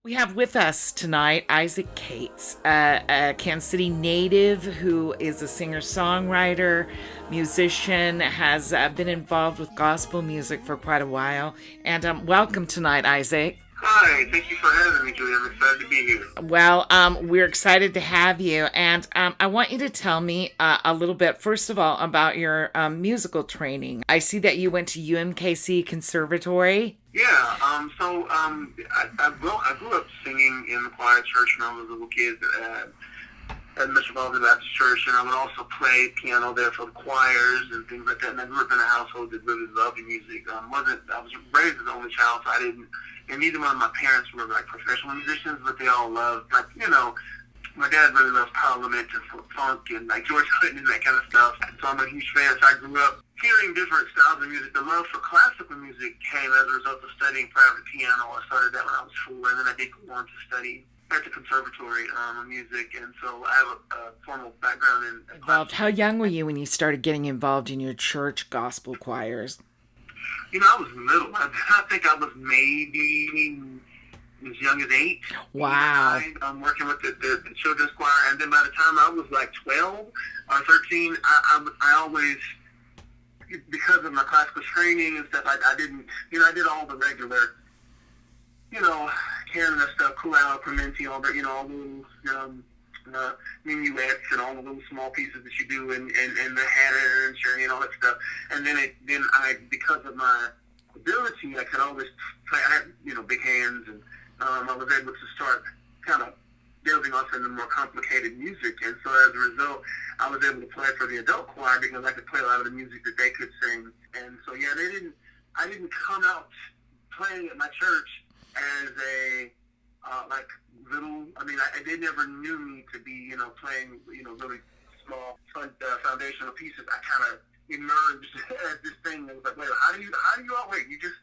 We have with us tonight Isaac Cates, a Kansas City native who is a singer-songwriter, musician, has been involved with gospel music for quite a while. And welcome tonight, Isaac. Hi, thank you for having me, Julie. I'm excited to be here. Well, we're excited to have you, and I want you to tell me a little bit, first of all, about your musical training. I see that you went to UMKC Conservatory. Yeah, I grew up singing in the choir church when I was a little kid at Metropolitan Baptist Church, and I would also play piano there for the choirs and things like that. And I grew up in a household that really loved music. I was raised as the only child, so I didn't, and neither one of my parents were like professional musicians, but they all loved, like, my dad really loves Parliament and funk and like George Clinton and that kind of stuff. So I'm a huge fan. So I grew up hearing different styles of music. The love for classical music came as a result of studying private piano. I started that when I was 4, and then I did go on to study at the conservatory of music. And so I have a formal background in Involved. classical How music. young were you when you started getting involved in your church gospel choirs? I was little. I think I was maybe as young as 8, 8 or Wow. 9. I'm working with the children's choir, and then by the time I was like 12 or 13, I always, because of my classical training and stuff, I didn't, I did all the regular, you know, Canada stuff, Kulau, Clementi, all the, all the minuets and all the little small pieces that you do, and the Hannah and Sherry and all that stuff. And then I, because of my ability, I could always play. I had, big hands, and I was able to start kind of building off into more complicated music. And so as a result, I was able to play for the adult choir because I could play a lot of the music that they could sing. And so, yeah, I didn't come out playing at my church as a, like, little, they never knew me to be, playing, really small, foundational pieces. I kind of emerged as this thing that was like, wait, how do you all, wait, you just,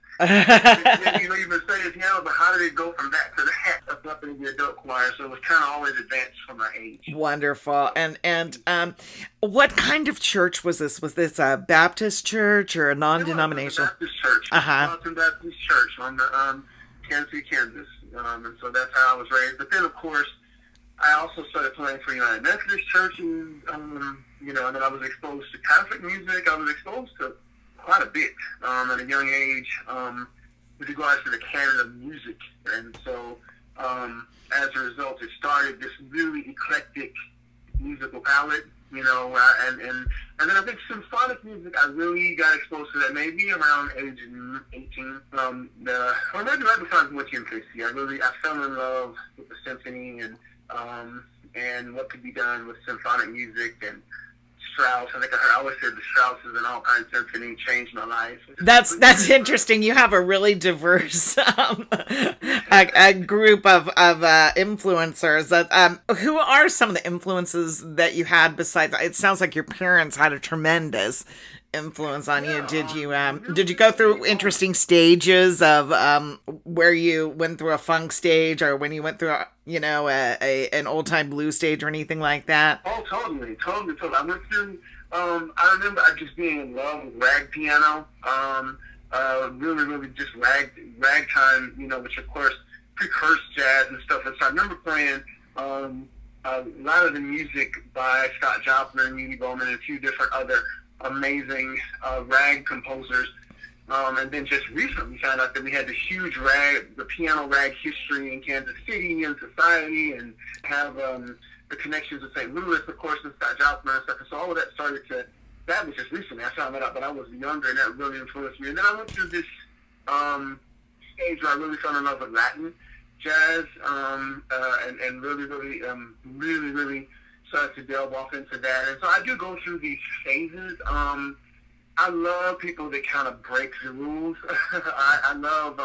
you've been studying piano, but how did it go from that to that? That's up in the adult choir, so it was kind of always advanced for my age. Wonderful. And what kind of church was this? Was this a Baptist church or a It was a non-denominational? Baptist church, Uh-huh. Metropolitan Baptist Church on the Kansas City, Kansas. And so that's how I was raised. But then, of course, I also started playing for United Methodist churches, and then I was exposed to Catholic music. I was exposed to quite a bit at a young age with regards to the canon of music. And so, as a result, it started this really eclectic musical palette, and then I think symphonic music, I really got exposed to that maybe around age 18. Or maybe right before I went to MKC. I fell in love with the symphony and what could be done with symphonic music and Strauss. I think I always said the Strausses and Alpine Symphony changed my life. That's interesting. You have a really diverse a group of influencers. Who are some of the influences that you had besides? It sounds like your parents had a tremendous influence on you. Yeah, Did you really, go really through interesting stages of where you went through a funk stage, or when you went through an old time blues stage or anything like that? Oh, totally, totally, totally. I went through. I remember I just being in love with rag piano. Really, really just ragtime. Which of course precursed jazz and stuff. And so I remember playing a lot of the music by Scott Joplin, Uni Bowman, and a few different other amazing rag composers. And then just recently found out that we had this huge the piano rag history in Kansas City and society, and have the connections with St. Louis, of course, and Scott Joplin and stuff. And so all of that that was just recently. I found that out, but I was younger, and that really influenced me. And then I went through this stage where I really fell in love with Latin jazz, and really, really, really, really started to delve off into that. And so I do go through these phases. I love people that kind of break the rules. I love,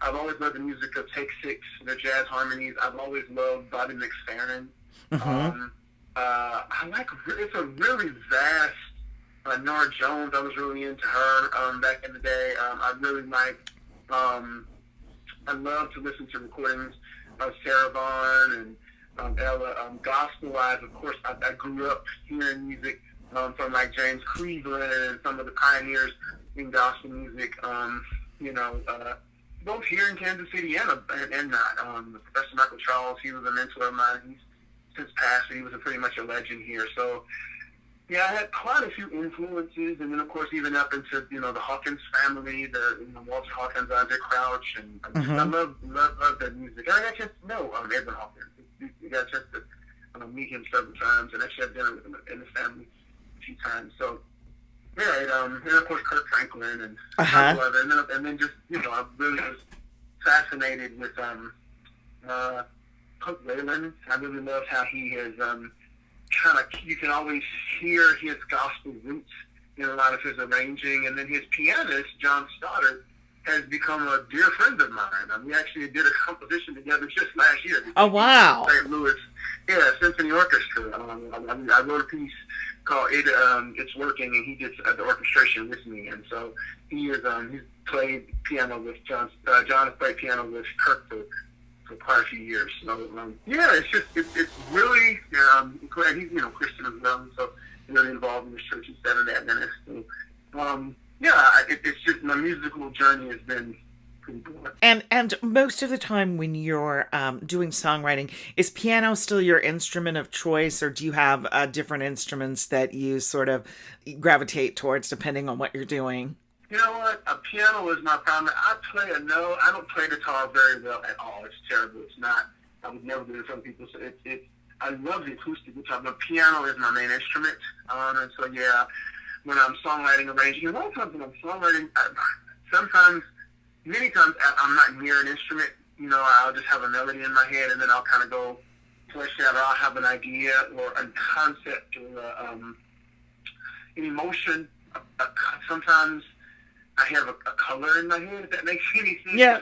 I've always loved the music of Take Six, the jazz harmonies. I've always loved Bobby McFerrin. Hmm. It's a really vast, Nora Jones, I was really into her back in the day. I love to listen to recordings of Sarah Vaughan and Ella. Gospel-wise, of course, I grew up hearing music from like James Cleveland and some of the pioneers in gospel music. both here in Kansas City and not. Professor Michael Charles, he was a mentor of mine. He's since passed, so he was pretty much a legend here. So, yeah, I had quite a few influences, and then of course even up into the Hawkins family, Walter Hawkins, Isaac Crouch, and I love that music. I got a chance to know Edwin Hawkins. You got a chance to meet him several times, and actually have dinner with him and his family a few times. So yeah, and of course Kirk Franklin and and then just I really was fascinated with Cook Wayland. I really loved how he has you can always hear his gospel roots in a lot of his arranging, and then his pianist, John Stoddard, has become a dear friend of mine. We actually did a composition together just last year. Oh, wow. St. Louis, Symphony Orchestra. I wrote a piece called It's Working, and he did the orchestration with me, and so he's played piano with John has played piano with Kirk for quite a few years. So it's really glad he's Christian as well, so really involved in the church and Saturday Adventist. So, it's just my musical journey has been pretty good. And most of the time when you're doing songwriting, is piano still your instrument of choice, or do you have different instruments that you sort of gravitate towards depending on what you're doing? You know what? A piano is my primary. I don't play guitar very well at all. It's terrible. It's not. I would never do it in front of people. So I love the acoustic guitar, but piano is my main instrument. And so when I'm songwriting, arranging, a lot of times when I'm songwriting, many times I'm not near an instrument. I'll just have a melody in my head, and then I'll kind of go flesh out, or I'll have an idea or a concept or an emotion. Sometimes I have a color in my head, if that makes any sense. Yeah.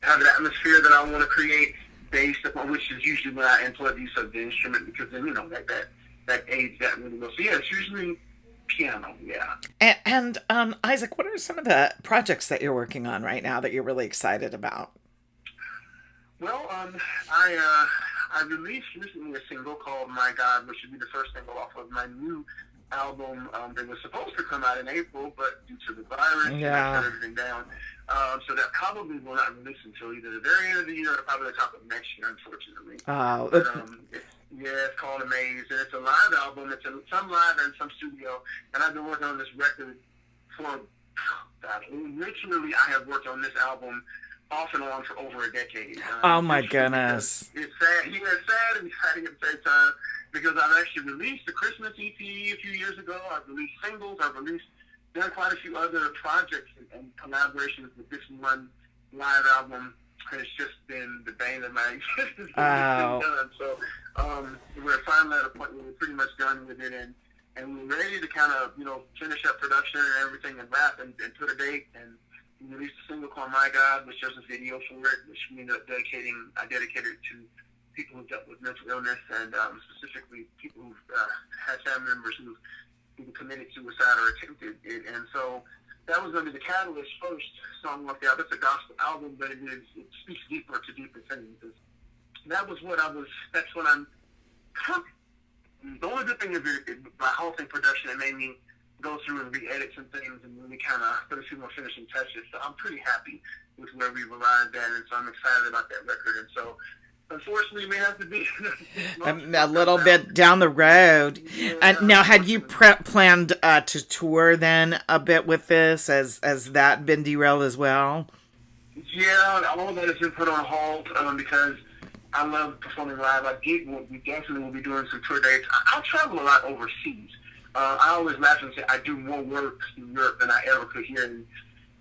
Have an atmosphere that I want to create based upon, which is usually when I employ the use of the instrument, because then, that aids that really well. So, it's usually piano, yeah. And Isaac, what are some of the projects that you're working on right now that you're really excited about? Well, I released recently a single called My God, which would be the first single off of my new album that was supposed to come out in April, but due to the virus, I shut everything down. So that probably will not release until either the very end of the year or probably the top of next year, unfortunately. Oh. But, it's called Amaze, and it's a live album. It's some live and some studio, and I've been working on this record for, literally I have worked on this album off and on for over a decade. Oh my goodness. It's sad. It's sad and exciting at the same time, because I've actually released a Christmas EP a few years ago. I've released singles. I've done quite a few other projects and collaborations, with this one live album has just been the bane of my existence. Oh. So we're finally at a point where we're pretty much done with it, and we're ready to kind of finish up production and everything, and wrap and put a date. And we released a single called My God, which there's a video for it, which we ended up I dedicated it to people who dealt with mental illness, and specifically people who had family members who committed suicide or attempted it. And so that was going to be the catalyst first song like that. It's a gospel album, but it speaks deeper to deeper things. That's what I'm. The only good thing is my whole thing production, it made me go through and re-edit some things and really kind of put a few more finishing touches. So I'm pretty happy with where we've arrived at, and so I'm excited about that record. And so, unfortunately, it may have to be a little bit down the road. And now, had you planned to tour then a bit with this? Has that been derailed as well? Yeah, all of that has been put on hold because I love performing live. We definitely will be doing some tour dates. I travel a lot overseas. I always laugh and say I do more work in Europe than I ever could here in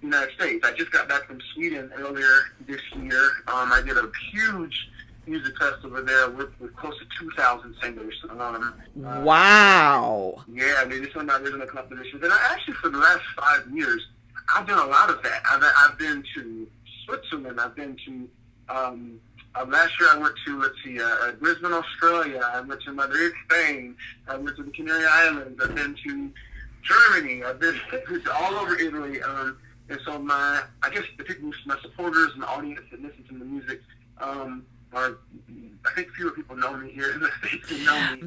the United States. I just got back from Sweden earlier this year. I did a huge music festival there with close to 2,000 singers. Wow. Yeah, it's one of my original competitions. And actually, for the last 5 years, I've done a lot of that. I've been to Switzerland. I've been to, last year I went to, Brisbane, Australia. I went to Madrid, Spain. I went to the Canary Islands. I've been to Germany. I've been all over Italy. And so I guess the people, my supporters and the audience that listen to the music, I think fewer people know me here in the States than know me.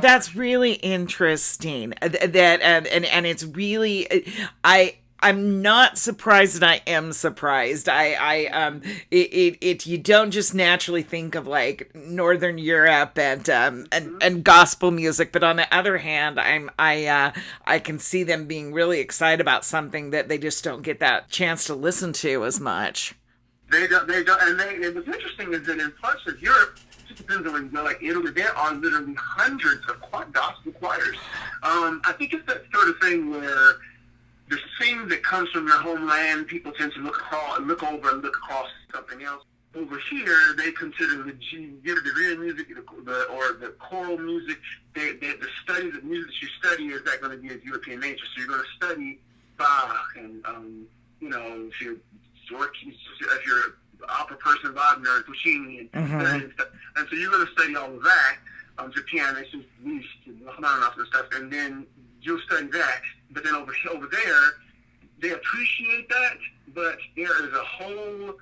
That's really interesting. That and it's really, I I'm not surprised, and I am surprised. You don't just naturally think of like Northern Europe and gospel music, but on the other hand, I can see them being really excited about something that they just don't get that chance to listen to as much. They don't, and what's interesting is that in parts of Europe, it just depends on where you go, like Italy, there are literally hundreds of gospel choirs. I think it's that sort of thing where the thing that comes from their homeland, people tend to look over and look across something else. Over here, they consider the real music or the choral music. The study, the music that you study is that going to be of European nature. So you're going to study Bach and if you're an opera person, Wagner and Puccini and so you're going to study all of that. Japan, it's just Liszt and Rachmaninoff and stuff, and then you'll study that. But then over there, they appreciate that, but there is a whole,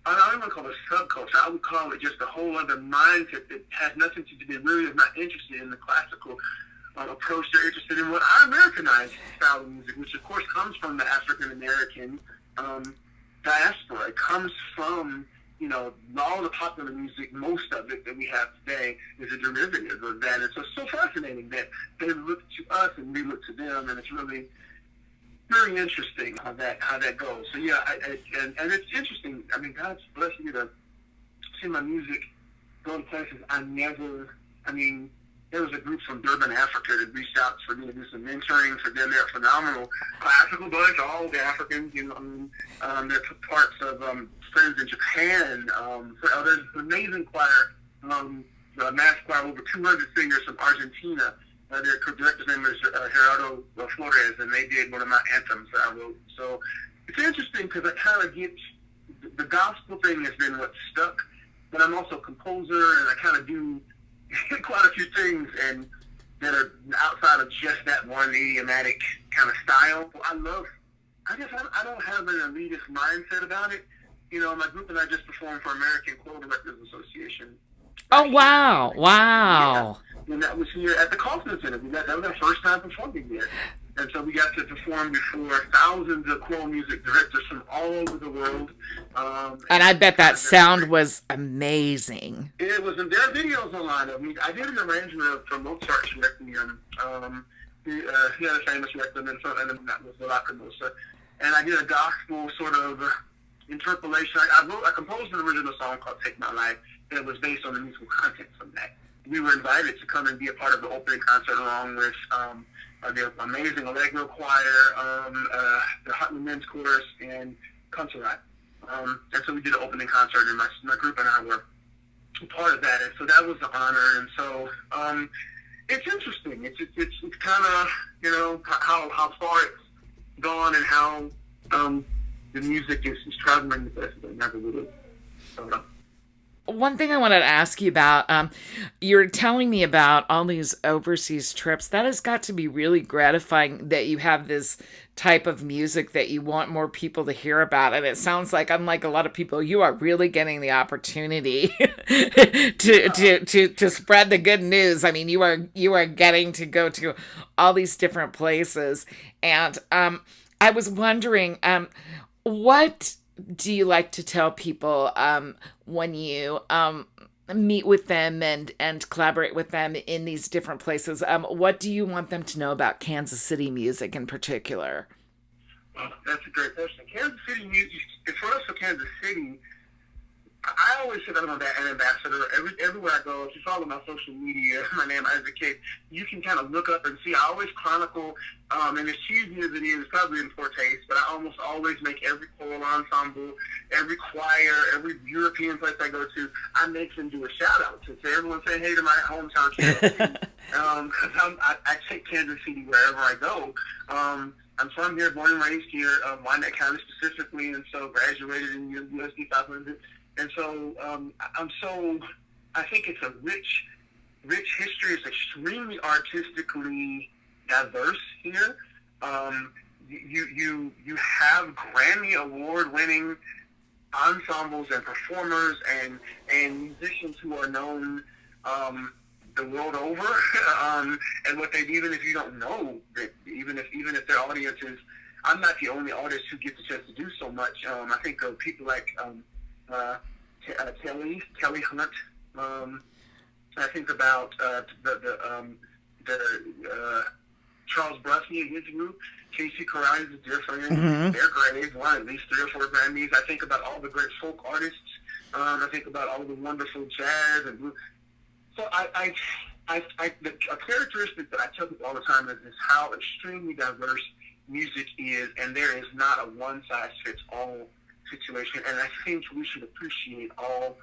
I don't want to call it a subculture, I would call it just a whole other mindset that has nothing to do, they really is not interested in the classical approach. They're interested in what our Americanized style of music, which of course comes from the African-American diaspora. It comes from, all the popular music, most of it that we have today is a derivative of that. And so it's so fascinating that they look to us and we look to them, and it's really very interesting how that goes. So yeah, and it's interesting. I mean, God's blessed me to see my music go to places there was a group from Durban, Africa that reached out for me to do some mentoring for them. They're a phenomenal classical bunch, all the Africans, they're parts of friends in Japan. There's an amazing choir, a mass choir, over 200 singers from Argentina. Their director's name is Gerardo Flores, and they did one of my anthems that I wrote. So it's interesting because I kind of get, the gospel thing has been what stuck, but I'm also a composer, and I kind of do quite a few things and that are outside of just that one idiomatic kind of style. I don't have an elitist mindset about it. My group and I just performed for American Choral Directors Association. Oh, wow. Wow. Yeah. And that was here at the Kaufman Center. That was our first time performing there. And so we got to perform before thousands of choral music directors from all over the world. And I bet that sound was amazing. It was, and there are videos online of me. I did an arrangement for Mozart's Requiem. He had a famous Requiem, and that was the Lacrimosa. And I did a gospel sort of interpolation. I composed an original song called Take My Life that was based on the musical content from that. We were invited to come and be a part of the opening concert along with the amazing Allegro Choir, the Heartland Men's Chorus, and Concerti. And so we did an opening concert, and my group and I were part of that. And so that was an honor. And so it's interesting. It's kind of, how far it's gone and how the music is traveling the best. I never would have thought of. One thing I wanted to ask you about, you're telling me about all these overseas trips. That has got to be really gratifying that you have this type of music that you want more people to hear about. And it sounds like, unlike a lot of people, you are really getting the opportunity to spread the good news. I mean, you are getting to go to all these different places. And I was wondering, what do you like to tell people when you meet with them and collaborate with them in these different places? What do you want them to know about Kansas City music in particular? Well, that's a great question. Kansas City music, for us, for Kansas City, I always say that I'm an ambassador. Everywhere I go, if you follow my social media, my name as a kid, you can kind of look up and see. I always chronicle, and as cheesy as it is, probably in poor taste, but I almost always make every choral ensemble, every choir, every European place I go to, I make them do a shout out to everyone say hey to my hometown Kansas City. Because I take Kansas City wherever I go. I'm from here, born and raised here, Wyandotte County specifically, and so graduated in USD 500. And so I think it's a rich history. It's extremely artistically diverse here. You have Grammy Award winning ensembles and performers and musicians who are known the world over, and what they, even if you don't know that, even if their audience is I'm not the only artist who gets a chance to do so much. I think of people like Kelly Hunt. I think about Charles Brusney and his group. Casey Carrine is a dear friend. Mm-hmm. They're great. They've won at least 3 or 4 Grammys. I think about all the great folk artists. I think about all the wonderful jazz and blues. So a characteristic that I tell people all the time is how extremely diverse music is, and there is not a one-size-fits-all situation. And I think we should appreciate all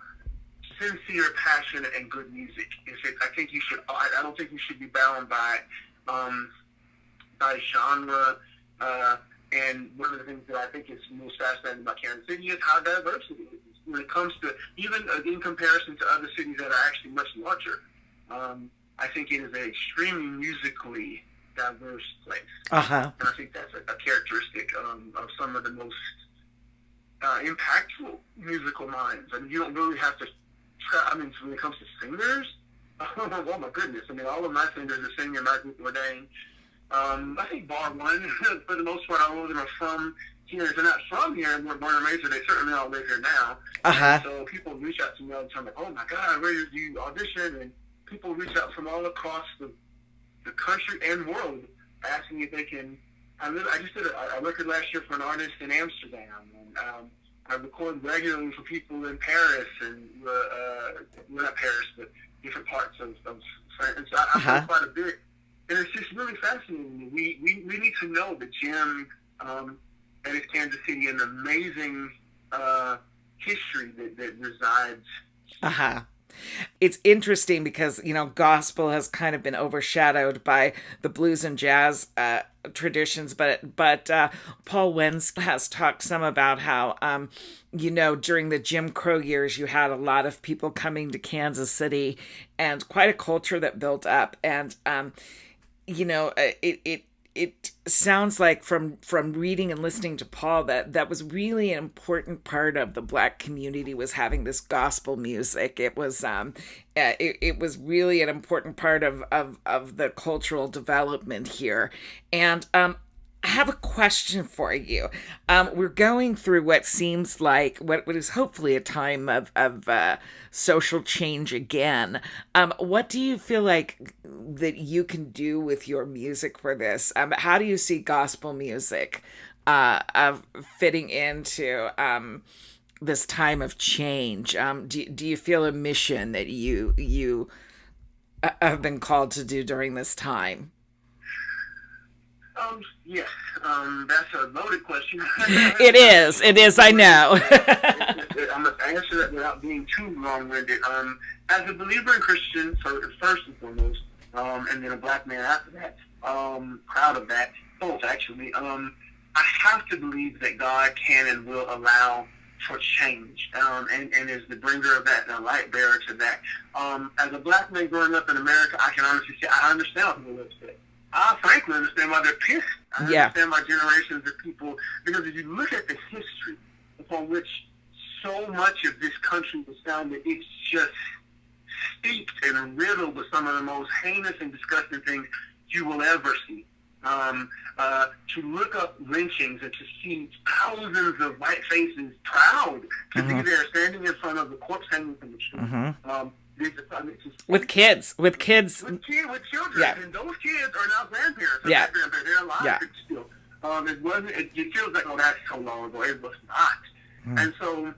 sincere, passionate, and good music. I think you should. I don't think you should be bound by genre. And one of the things that I think is most fascinating about Kansas City is how diverse it is when it comes to, even in comparison to other cities that are actually much larger. I think it is an extremely musically diverse place. Uh-huh. And I think that's a characteristic of some of the most impactful musical minds. I mean, you don't really have to try. I mean, when it comes to singers, oh my goodness. I mean, all of my singers are singing in my group ordained. I think bar one, for the most part, all of them are from here. If they're not from here and we're born and raised here, they certainly all live here now. Uh-huh. So people reach out to me all the time, like, oh my God, where did you audition? And people reach out from all across the country and world asking if they can. I just did a record last year for an artist in Amsterdam, and I record regularly for people in Paris and well, not Paris, but different parts of France. And so I play quite a bit, and it's just really fascinating. We need to know that Jim that is Kansas City, an amazing history that resides. Uh-huh. It's interesting because, gospel has kind of been overshadowed by the blues and jazz traditions, but Paul Wenz has talked some about how, during the Jim Crow years, you had a lot of people coming to Kansas City and quite a culture that built up. And, it sounds like from reading and listening to Paul that was really an important part of the Black community, was having this gospel music. It was it was really an important part of the cultural development here. And I have a question for you. We're going through what seems like what is hopefully a time of social change again. What do you feel like that you can do with your music for this? How do you see gospel music fitting into this time of change? Do you feel a mission that you have been called to do during this time? Yes. That's a loaded question. It is, I know. I'm going to answer that without being too long-winded. As a believer in Christian, first and foremost, and then a Black man after that, proud of that, both actually, I have to believe that God can and will allow for change, and is the bringer of that, and a light bearer to that. As a Black man growing up in America, I can honestly say I understand what people live today. I frankly understand why they're pissed. I understand why generations of people, because if you look at the history upon which so much of this country was founded, it's just steeped and riddled with some of the most heinous and disgusting things you will ever see. To look up lynchings and to see thousands of white faces proud to be there standing in front of the corpse hanging from the tree. With kids, with children, and those kids are now grandparents. Grandparents. They're alive still. It feels like, oh, that's so long ago. It was not. And so,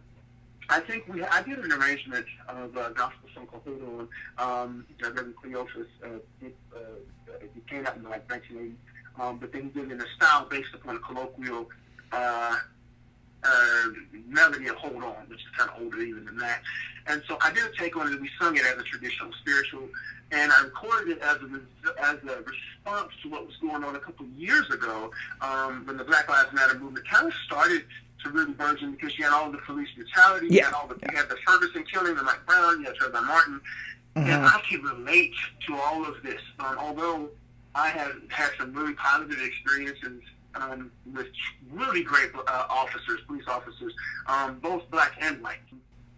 I think I did an arrangement of a gospel song called "Hold On." Reverend Cleophas, it came out in like 1980, but then he did it in a style based upon a colloquial melody of "Hold On," which is kind of older even than that. And so I did a take on it, and we sung it as a traditional spiritual, and I recorded it as a response to what was going on a couple of years ago, when the Black Lives Matter movement kind of started to really burgeon, because you had all the police brutality, you had the Ferguson killing, the Mike Brown, you had Trayvon Martin, and I can relate to all of this. Although I have had some really positive experiences with really great police officers, both Black and white.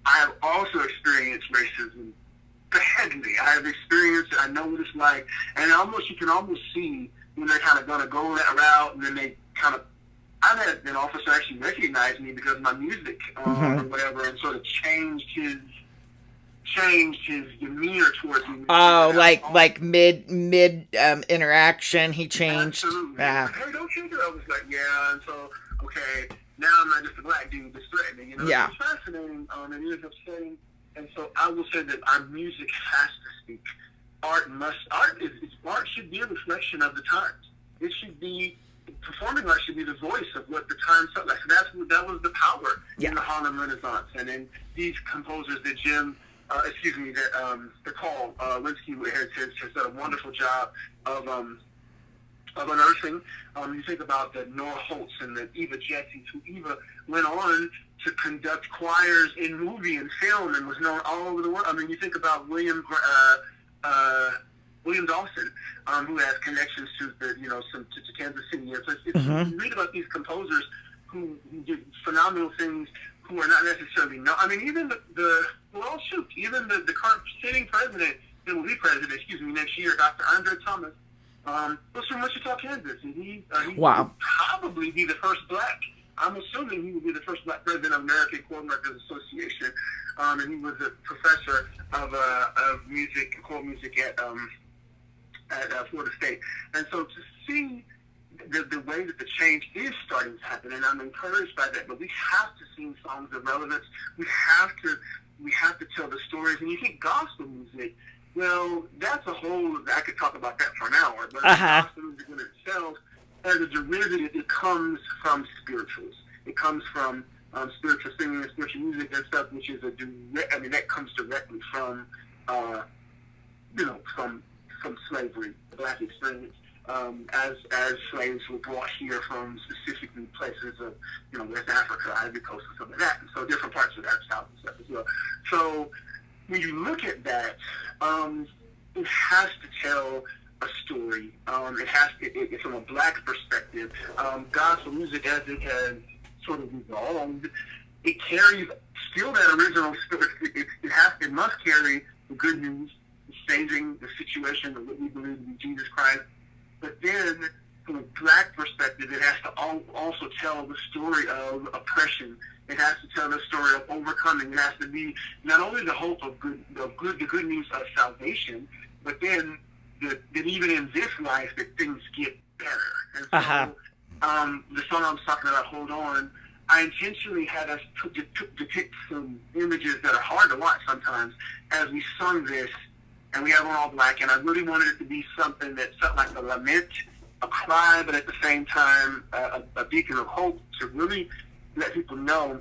I have also experienced racism badly. I have experienced it. I know what it's like. And you can almost see when they're kind of going to go that route, and then they kind of I've had an officer actually recognize me because of my music, or whatever, and sort of changed his demeanor towards me. Oh, like mid interaction, he changed. Absolutely. Yeah. Hey, don't you do that? I was like, yeah, and so, okay, now I'm not just a black dude that's threatening, Yeah. It's fascinating, it is upsetting, and so I will say that our music has to speak. Art should be a reflection of the times. It should be, performing art should be the voice of what the times felt like. So that was the power in the Harlem Renaissance, and in these composers that Paul Linsky has done a wonderful job of unearthing. You think about the Nora Holtz and the Eva Jesses, who Eva went on to conduct choirs in movie and film and was known all over the world. I mean, you think about William Dawson, who has connections to to Kansas City. So you read about these composers who did phenomenal things, who are not necessarily known. I mean, even even the current sitting president, who will be president, next year, Dr. Andre Thomas, was from Wichita, Kansas, and he would probably be the first black. I'm assuming he would be the first black president of American Choral Directors Association, and he was a professor of choral music at Florida State. And so to see the way that the change is starting to happen, and I'm encouraged by that. But we have to sing songs of relevance. We have to tell the stories. And you think gospel music, well, that's a whole. I could talk about that for an hour. But gospel music in itself, as a derivative, it comes from spirituals. It comes from spiritual singing and spiritual music and stuff, which is that comes directly from from slavery, the black experience. As slaves were brought here from specifically places of, West Africa, Ivory Coast, and stuff like that. And so different parts of that South and stuff as well. So when you look at that, it has to tell a story. It from a black perspective. Gospel music, as it has sort of evolved, it carries still that original spirit. It must carry the good news, the saving, the situation of what we believe to be Jesus Christ. But then, from a black perspective, it has to also tell the story of oppression. It has to tell the story of overcoming. It has to be not only the hope of the good news of salvation, but then that even in this life that things get better. And so, the song I was talking about, "Hold On," I intentionally had us depict some images that are hard to watch sometimes as we sung this. And we have on all black, and I really wanted it to be something that felt like a lament, a cry, but at the same time, a beacon of hope to really let people know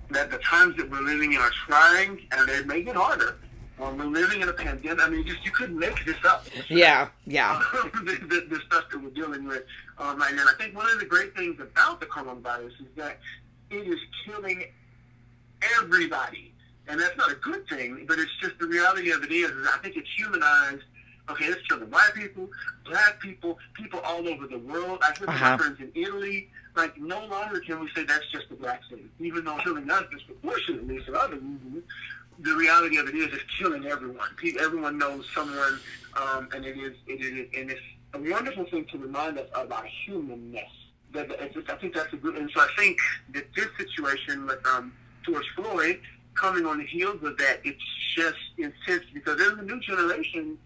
that the times that we're living in are trying, and they make it harder. We're living in a pandemic. I mean, you couldn't make this up. Yeah. The stuff that we're dealing with right now. I think one of the great things about the coronavirus is that it is killing everybody. And that's not a good thing, but it's just the reality of it is I think it's humanized. Okay, it's killing white people, black people, people all over the world. I hear my friends in Italy. Like, no longer can we say that's just a black thing, even though it's killing us disproportionately for other reasons. The reality of it is it's killing everyone. Everyone knows someone, and it's a wonderful thing to remind us of our humanness. I think that's a good, and so I think that this situation with George Floyd, coming on the heels of that, it's just intense because there's a new generation.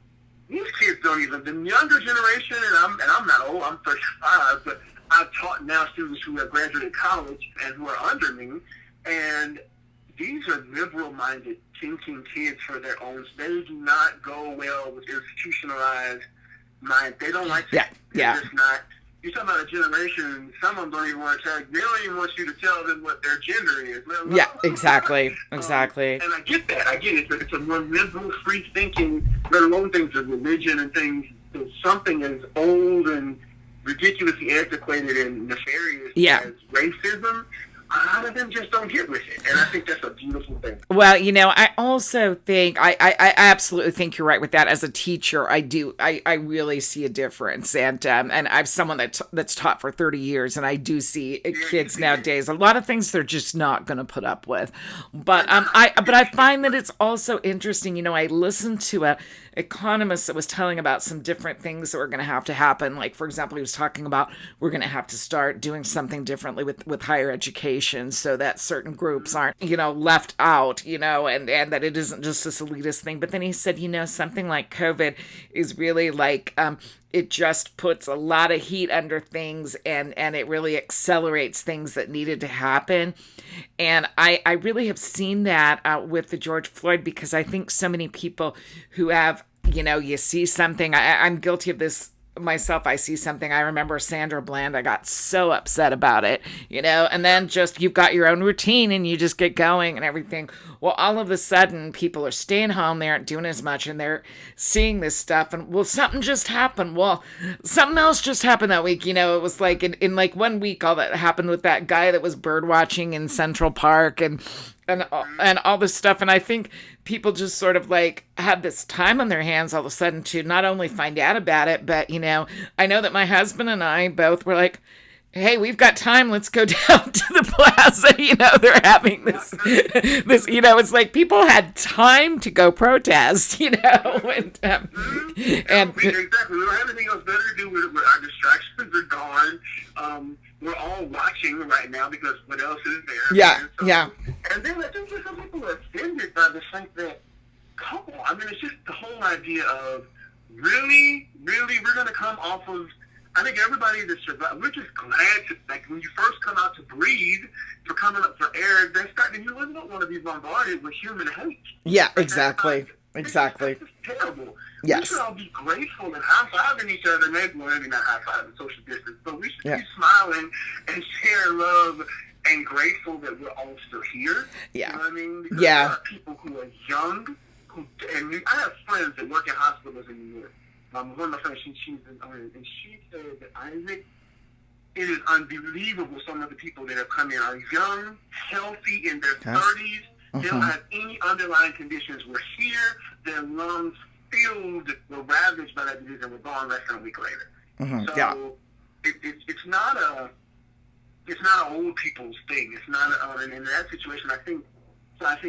These kids don't even, the younger generation, and I'm not old, I'm 35, but I've taught now students who have graduated college and who are under me, and these are liberal-minded, thinking kids for their own. They do not go well with institutionalized mind. They don't like that. Yeah. They're just not. You're talking about a generation, some of them don't even want to tell you, they don't even want you to tell them what their gender is. Yeah, exactly. And I get that. I get it. It's a more liberal, free thinking, let alone things of religion and things. So something as old and ridiculously antiquated and nefarious as racism. a lot of them just don't get with it, and I think that's a beautiful thing. Well, I also think I absolutely think you're right with that. As a teacher, I really see a difference, and I'm someone that's taught for 30 years, and I do see kids nowadays a lot of things they're just not going to put up with. But I find that it's also interesting. I listened to a economist that was telling about some different things that were going to happen. Like, for example, he was talking about we're going to have to start doing something differently with higher education so that certain groups aren't, left out, and that it isn't just this elitist thing. But then he said, something like COVID is really like, it just puts a lot of heat under things and it really accelerates things that needed to happen. And I really have seen that with the George Floyd, because I think so many people who have, you see something, I'm guilty of this myself. I see something. I remember Sandra Bland. I got so upset about it, and then just you've got your own routine and you just get going and everything. Well, all of a sudden people are staying home. They aren't doing as much and they're seeing this stuff. And something just happened. Well, something else just happened that week. It was like in like 1 week, all that happened with that guy that was bird watching in Central Park and all this stuff. And I think people just sort of like had this time on their hands all of a sudden to not only find out about it, but, I know that my husband and I both were like, hey, we've got time. Let's go down to the plaza. They're having this, it's like people had time to go protest, and exactly. We don't have anything else better to do with it. Our distractions are gone. We're all watching right now because what else is there? Yeah, yeah. And then I think some people are offended by the fact that, come on, I mean, it's just the whole idea of really, we're going to come off of, I think everybody that survived, we're just glad to, like, when you first come out to breathe, for coming up for air, you really don't want to be bombarded with human hate. Yeah, exactly. Exactly. It's terrible. Yes. We should all be grateful and high-fiving each other. Maybe not high-fiving, social distance, but we should be smiling and share love and grateful that we're all still here. Yeah. You know what I mean? Because there are people who are young, and I have friends that work in hospitals in New York. One of my friends, and she said that, Isaac, it is unbelievable some of the people that have come in are young, healthy, in their 30s. They don't have any underlying conditions. We're here. Their lungs were ravaged by that disease and were gone less than a week later. So it's not an old people's thing. It's not and in that situation, I think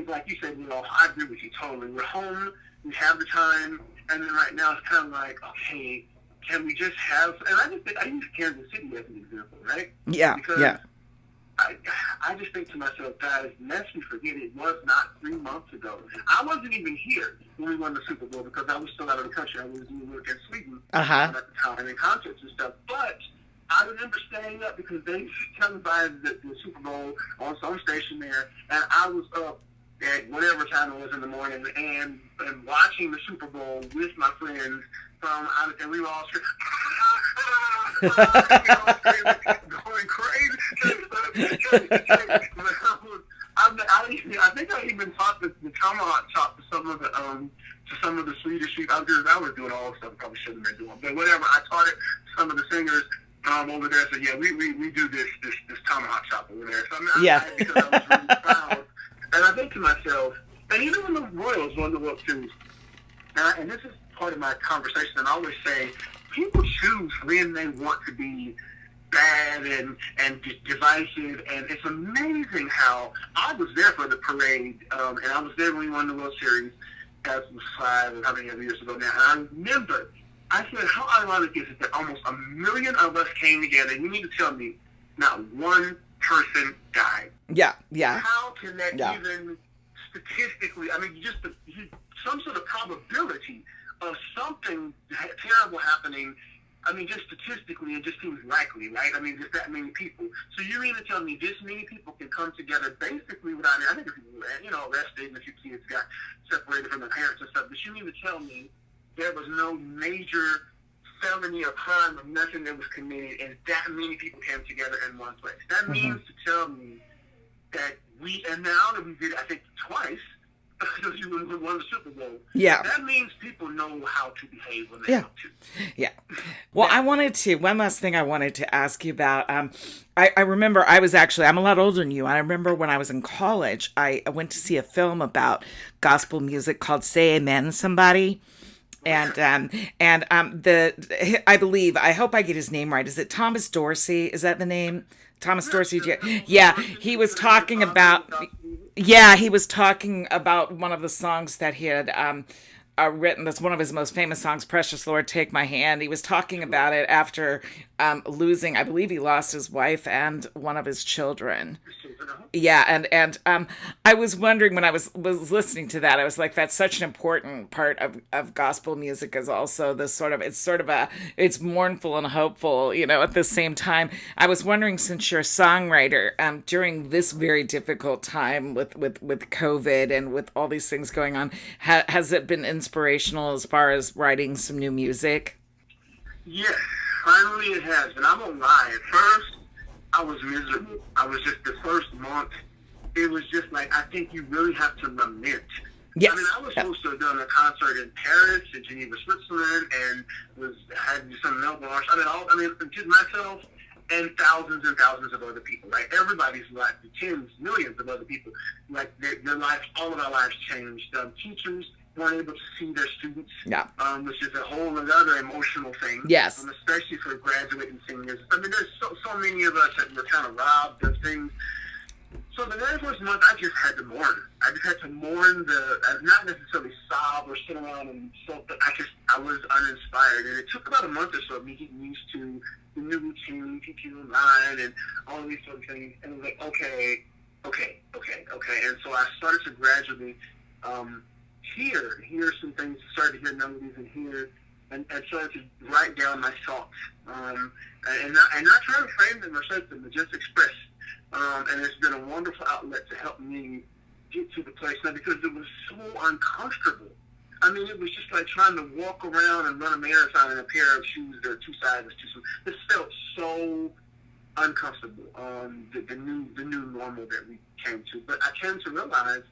like you said, I agree with you totally. We're home. We have the time. And then right now it's kind of like, okay, can we just have, and I use Kansas City as an example, right? Yeah, because I just think to myself, guys, lest we forget, it was not 3 months ago. I wasn't even here when we won the Super Bowl because I was still out of the country. I was in New York and Sweden at the time in concerts and stuff. But I remember staying up because they televised the Super Bowl on some station there, and I was up at whatever time it was in the morning and watching the Super Bowl with my friends and we were all going crazy. I think I even taught the tomahawk chop to some of the Swedish people. I was doing all the stuff I probably shouldn't have been doing, but whatever. I taught it to some of the singers over there. So yeah, we do this tomahawk chop over there. So I'm glad because I was really proud. And I think to myself, and even when the Royals won the World Series, and this is part of my conversation, and I always say, people choose when they want to be bad and divisive, and it's amazing how I was there for the parade, and I was there when we won the World Series. That was 5 or how many years ago now, and I remember, I said, how ironic is it that almost 1 million of us came together, and you need to tell me, not one person died. Yeah. How can that even statistically, I mean, just some sort of probability of something terrible happening, I mean, just statistically, it just seems likely, right? I mean, just that many people. So you mean to tell me this many people can come together basically without, I think, arrested and a few kids got separated from their parents and stuff, but you mean to tell me there was no major felony or crime or nothing that was committed and that many people came together in one place? That means to tell me that and now that we did, I think, twice, because you won the Super Bowl. Yeah. That means people know how to behave when they Yeah. have to. Yeah. Well, Yeah. one last thing I wanted to ask you about. I remember I'm a lot older than you. I remember when I was in college, I went to see a film about gospel music called Say Amen Somebody. The I hope I get his name right. Is it Thomas Dorsey? Is that the name? Thomas Dorsey. Yeah, he was talking about. Yeah, he was talking about one of the songs that he had written. That's one of his most famous songs, "Precious Lord, Take My Hand." He was talking about it after losing. I believe he lost his wife and one of his children. Yeah, and I was wondering when I was listening to that, I was like, that's such an important part of gospel music is also this it's mournful and hopeful, at the same time. I was wondering, since you're a songwriter, during this very difficult time with COVID and with all these things going on, has it been inspirational as far as writing some new music? Yes, finally it has. And I'm gonna lie. At first, I was miserable. I was just the first month. It was just like, I think you really have to lament. Yes. I mean, I was supposed to have done a concert in Paris, in Geneva, Switzerland, and had to do some Melbourne. Just myself and thousands of other people. Like everybody's life, the tens, millions of other people. Like their lives, all of our lives changed. Teachers weren't able to see their students, Yeah. Which is a whole other emotional thing. Yes. Especially for graduating seniors. I mean, there's so many of us that were kind of robbed of things. So the very first month, I just had to mourn. I just had to mourn not necessarily sob or sit around and sulk, but I was uninspired. And it took about a month or so of me getting used to the new routine, teaching online, and all of these sort of things. And it was like, okay. And so I started to gradually hear some things, started to hear melodies and started to write down my thoughts. And not try to frame them or shape them, but just express. And it's been a wonderful outlet to help me get to the place now, because it was so uncomfortable. I mean, it was just like trying to walk around and run a marathon in a pair of shoes that are two sizes too small. It felt so uncomfortable. The new normal that we came to. But I came to realize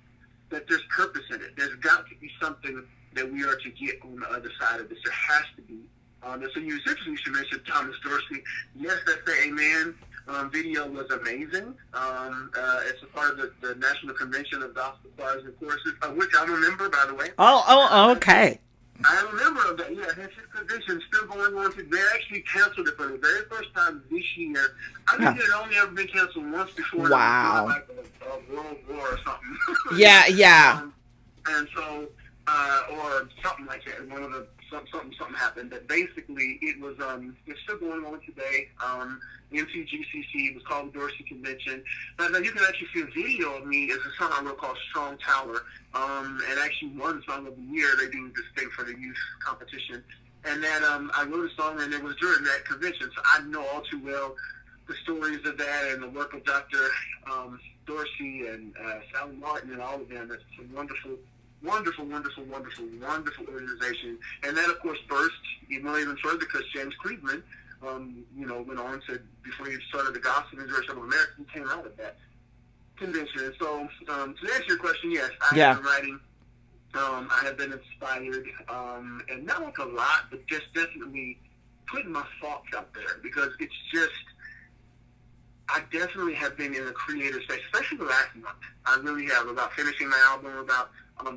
that there's purpose in it. There's got to be something that we are to get on the other side of this. There has to be. And so you essentially should mention Thomas Dorsey. Yes, that's the Amen. Video was amazing. It's a part of the National Convention of Gospel Choirs and Choruses, of which I'm a member, by the way. Okay. I am a member of that. Yeah, that's his convention still going on today. They actually canceled it for the very first time this year. I think it had only ever been canceled once before. Wow. Like a World War or something. Yeah. And so, or something like that. One of the something happened. But basically, it was it's still going on today. NCGCC was called the Dorsey Convention. Now you can actually see a video of me. It's a song I wrote called Strong Tower. And actually won Song of the Year. They do this thing for the youth competition. And then I wrote a song, and it was during that convention. So I know all too well the stories of that and the work of Dr. Dorsey and Sally Martin and all of them. It's a wonderful organization. And that, of course, burst even further because James Cleveland, went on to, before he started the Gospel University of America, he came out of that convention. And so, to answer your question, yes, I have been writing. I have been inspired, and not like a lot, but just definitely putting my thoughts out there, because it's just, I definitely have been in a creative space, especially the last month. I really have, about finishing my album, about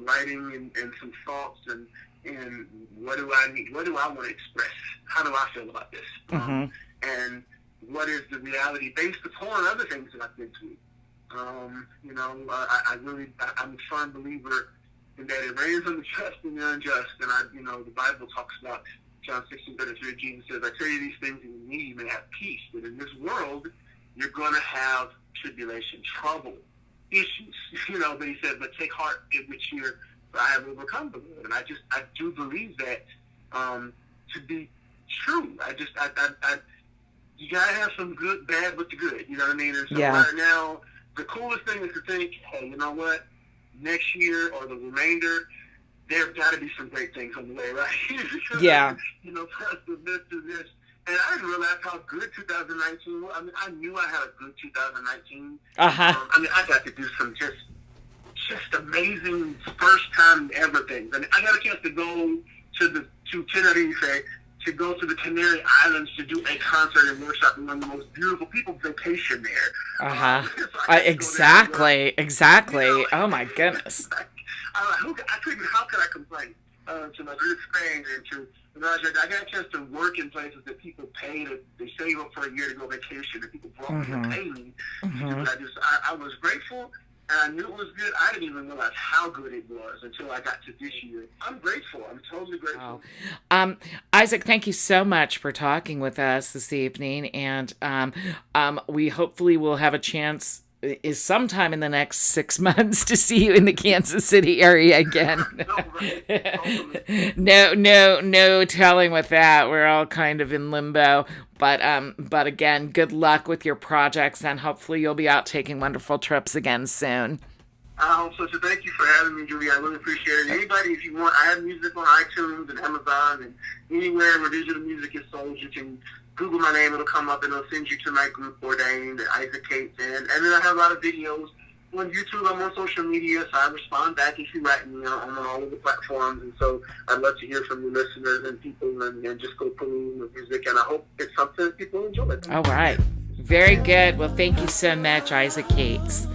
writing and some thoughts and what do I need? What do I want to express? How do I feel about this? And what is the reality based upon other things that I've been through? I'm a firm believer in that it rains on the just and the unjust. And the Bible talks about John 16:33. Jesus says, "I tell you these things, and you need, you may have peace. But in this world, you're going to have tribulation, trouble, issues." But he said, "But take heart, in which year I have overcome the world." And I do believe that to be true. You gotta have some good, bad with the good. You know what I mean? And so right now, the coolest thing is to think, hey, you know what? Next year or the remainder, there's got to be some great things on the way, right? Plus this. And I didn't realize how good 2019 was. I mean, I knew I had a good 2019. I got to do some just just amazing first time ever things. And I got a chance to go to Tenerife, to go to the Canary Islands to do a concert and workshop with one of the most beautiful people vacation there. Exactly. You know, Oh my goodness. How could I complain? To my good friends and to, you know, I got a chance to work in places that people pay they save up for a year to go vacation, and people brought me to pay me. But I was grateful, and I knew it was good. I didn't even realize how good it was until I got to this year. I'm grateful. I'm totally grateful. Isaac, thank you so much for talking with us this evening, and we hopefully will have a chance is sometime in the next 6 months to see you in the Kansas City area again. No telling with that. We're all kind of in limbo. But again, good luck with your projects, and hopefully you'll be out taking wonderful trips again soon. I hope so. So thank you for having me, Julie. I really appreciate it. Anybody, if you want, I have music on iTunes and Amazon and anywhere where digital music is sold. You can Google my name, it'll come up, and it'll send you to my group ordained, Isaac Cates. And then I have a lot of videos on YouTube. I'm on social media, so I respond back if you write me on all of the platforms. And so I'd love to hear from your listeners and people, and just go peruse the music. And I hope it's something that people enjoy. All right. Very good. Well, thank you so much, Isaac Cates.